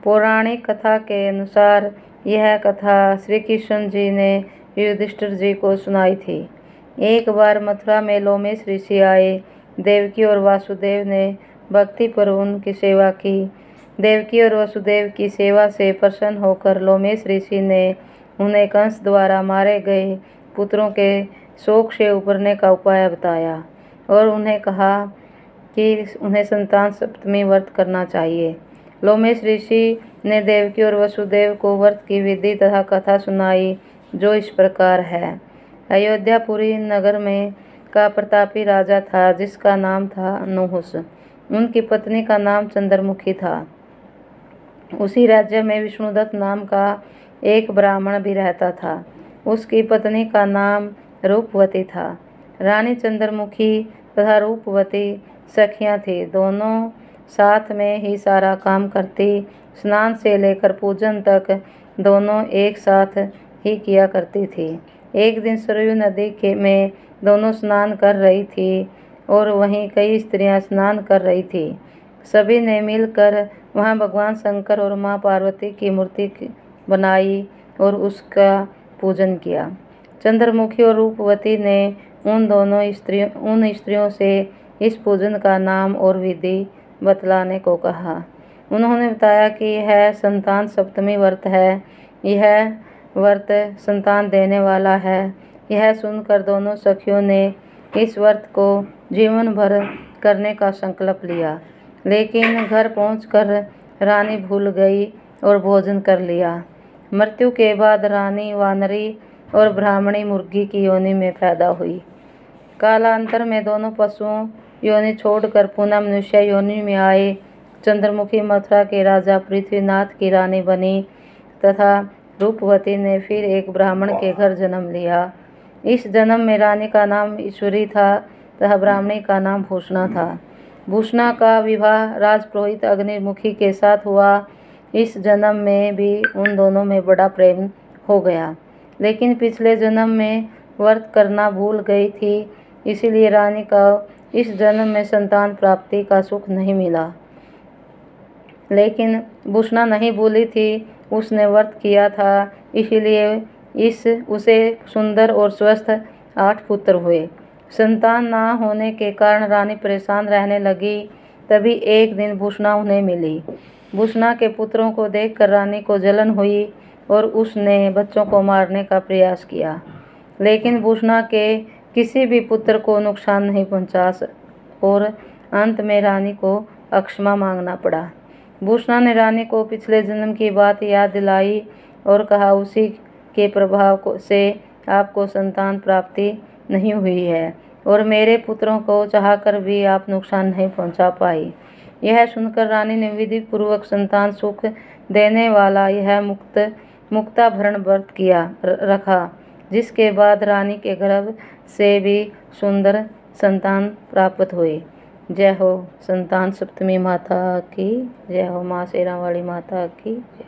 पौराणिक कथा के अनुसार यह कथा श्री कृष्ण जी ने युधिष्ठिर जी को सुनाई थी। एक बार मथुरा में लोमेश ऋषि आए। देवकी और वासुदेव ने भक्ति पर उनकी सेवा की। देवकी और वसुदेव की सेवा से प्रसन्न होकर लोमेश ऋषि ने उन्हें कंस द्वारा मारे गए पुत्रों के शोक से उबरने का उपाय बताया और उन्हें कहा कि उन्हें संतान सप्तमी व्रत करना चाहिए। लोमेश ऋषि ने देवकी और वसुदेव को व्रत की विधि तथा कथा सुनाई, जो इस प्रकार है। अयोध्यापुरी नगर में का प्रतापी राजा था, जिसका नाम था नहुष। उनकी पत्नी का नाम चंद्रमुखी था। उसी राज्य में विष्णुदत्त नाम का एक ब्राह्मण भी रहता था। उसकी पत्नी का नाम रूपवती था। रानी चंद्रमुखी तथा रूपवती सखियां थी। दोनों साथ में ही सारा काम करती। स्नान से लेकर पूजन तक दोनों एक साथ ही किया करती थी। एक दिन सरयू नदी में दोनों स्नान कर रही थी और वहीं कई स्त्रियां स्नान कर रही थी। सभी ने मिलकर वहां भगवान शंकर और मां पार्वती की मूर्ति बनाई और उसका पूजन किया। चंद्रमुखी और रूपवती ने उन स्त्रियों से इस पूजन का नाम और विधि बतलाने को कहा। उन्होंने बताया कि यह संतान सप्तमी व्रत है। यह व्रत संतान देने वाला है। यह सुनकर दोनों सखियों ने इस व्रत को जीवन भर करने का संकल्प लिया। लेकिन घर पहुंचकर रानी भूल गई और भोजन कर लिया। मृत्यु के बाद रानी वानरी और ब्राह्मणी मुर्गी की योनि में पैदा हुई। कालांतर में दोनों पशुओं योनि छोड़कर पुनः मनुष्य योनि में आए। चंद्रमुखी मथुरा के राजा पृथ्वीनाथ की रानी बनी तथा रूपवती ने फिर एक ब्राह्मण के घर जन्म लिया। इस जन्म में रानी का नाम ईश्वरी था तथा ब्राह्मणी का नाम भूषणा था। भूषणा का विवाह राजपुरोहित अग्निमुखी के साथ हुआ। इस जन्म में भी उन दोनों में बड़ा प्रेम हो गया, लेकिन पिछले जन्म में व्रत करना भूल गई थी, इसीलिए रानी का इस जन्म में संतान प्राप्ति का सुख नहीं मिला। लेकिन भूषणा नहीं भूली थी, उसने व्रत किया था, इसीलिए उसे सुंदर और स्वस्थ 8 पुत्र हुए। संतान ना होने के कारण रानी परेशान रहने लगी। तभी एक दिन भूषणा उन्हें मिली। भूषणा के पुत्रों को देखकर रानी को जलन हुई और उसने बच्चों को मारने का प्रयास किया, लेकिन भूषणा के किसी भी पुत्र को नुकसान नहीं पहुंचा और अंत में रानी को अक्षमा मांगना पड़ा। भूषणा ने रानी को पिछले जन्म की बात याद दिलाई और कहा, उसी के प्रभाव से आपको संतान प्राप्ति नहीं हुई है और मेरे पुत्रों को चाहकर भी आप नुकसान नहीं पहुंचा पाई। यह सुनकर रानी ने विधि पूर्वक संतान सुख देने वाला यह मुक्ताभरण व्रत रखा, जिसके बाद रानी के गर्भ से भी सुंदर संतान प्राप्त हुई। जय हो संतान सप्तमी माता की जय हो, माँ शेरावाली माता की जय।